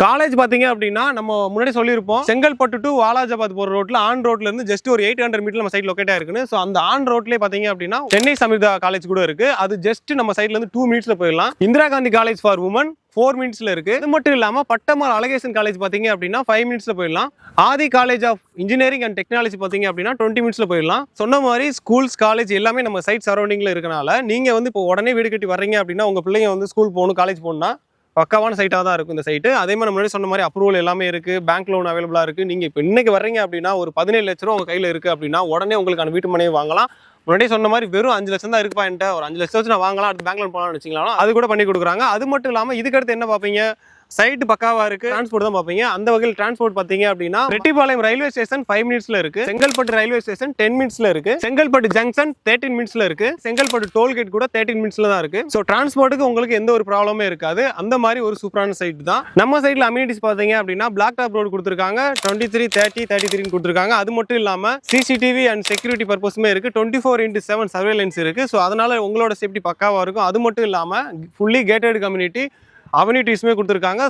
College பாத்தீங்க அப்படின்னா நம்ம முன்னாடி சொல்லியிருப்போம் செங்கல்பட்டு டு வாலாஜாபாத் போற ரோட்ல ஆன் ரோட்ல இருந்து ஜஸ்ட் ஒரு 800 மீட்டர் நம்ம சைட் லொக்கேட் ஆயிருக்குன்னு. ஸோ அந்த ஆன் ரோட்லேயே பாத்தீங்க அப்படின்னா சென்னை சமிர்தா காலேஜ் கூட இருக்கு. அது ஜஸ்ட் நம்ம சைட்ல இருந்து 2 மினிட்ஸ்ல போயிடலாம். Indira Gandhi college for women 4 மினிட்ஸ்ல இருக்கு. இது மட்டும் இல்லாம பட்டமால் அழகேசன் காலேஜ் பாத்தீங்க அப்படின்னா 5 மினிட்ஸ்ல போயிடலாம். Adhi college of engineering and technology பாத்தீங்க அப்படின்னா 20 மினிட்ஸ்ல போயிடலாம். சொன்ன மாதிரி ஸ்கூல்ஸ் காலேஜ் எல்லாமே நம்ம சைட் சரௌண்டிங்ல இருக்கனால நீங்க வந்து இப்போ உடனே வீடு கட்டி வர்றீங்க அப்படின்னா உங்க பிள்ளைங்க வந்து ஸ்கூல் போகணும் காலேஜ் போகணும்னா பக்காவான சைட்டாக தான் இருக்கும் இந்த சைட்டு. அதே மாதிரி முன்னாடி சொன்ன மாதிரி அப்ரூவல் எல்லாமே இருக்கு, பேங்க் லோன் அவைலபிளா இருக்கு. நீங்க இப்போ இன்னைக்கு வர்றீங்க அப்படின்னா ஒரு 17 லட்ச ரூபா உங்க கையில இருக்கு அப்படின்னா உடனே உங்களுக்கான வீட்டு மனையை வாங்கலாம். முன்னாடியே சொன்ன மாதிரி வெறும் 5 லட்சம் தான் இருக்குப்பா என்கிட்ட, ஒரு 5 லட்சம் வச்சு நான் வாங்கலாம், அடுத்து பேங்க் லோன் போகலாம்னு வச்சுக்கலாம், அது கூட பண்ணி கொடுக்குறாங்க. அது மட்டும் இல்லாமல் இதுக்கடுத்து என்ன பார்ப்பீங்க, சைட் பக்காவா இருக்கு, டிரான்ஸ்போர்ட் தான் பார்ப்பீங்க. அந்த வகையில் டிரான்ஸ்போர்ட் பார்த்தீங்க அப்படின்னா ரெட்டிபாளையம் ரயில்வே ஸ்டேஷன் 5 மினிட்ஸ்ல இருக்கு, செங்கல்பட்டு ரயில்வே ஸ்டேஷன் 10 மினிட்ஸ்ல இருக்கு, செங்கல்பட்டு ஜங்ஷன் 13 மினிட்ஸ்ல இருக்கு, செங்கல்பட்டு டோல்கேட் கூட 13 மினிட்ஸ்ல தான் இருக்கு. ஸோ டிரான்ஸ்போர்ட்டுக்கு உங்களுக்கு எந்த ஒரு ப்ராப்ளமே இருக்காது. அந்த மாதிரி ஒரு சூப்பரான சைட் தான். நம்ம சைட்ல அம்யூனிட்டிஸ் பார்த்தீங்க அப்படின்னா பிளாக் டாப் ரோடு கொடுத்துருக்காங்க, 23, 30, 33 கொடுத்துருக்காங்க. அது மட்டும் இல்லாம சிசிடிவி அண்ட் செக்யூரிட்டி பர்பஸுமே இருக்கு, 24x7 சர்வேலன்ஸ் இருக்கு. ஸோ அதனால உங்களோட சேஃப்டி பக்காவா இருக்கும். அது மட்டும் இல்லாம ஃபுல்லி கேட்டட் கம்யூனிட்டி அம்யூனிட்டிஸ்மே கொடுத்துருக்காங்க.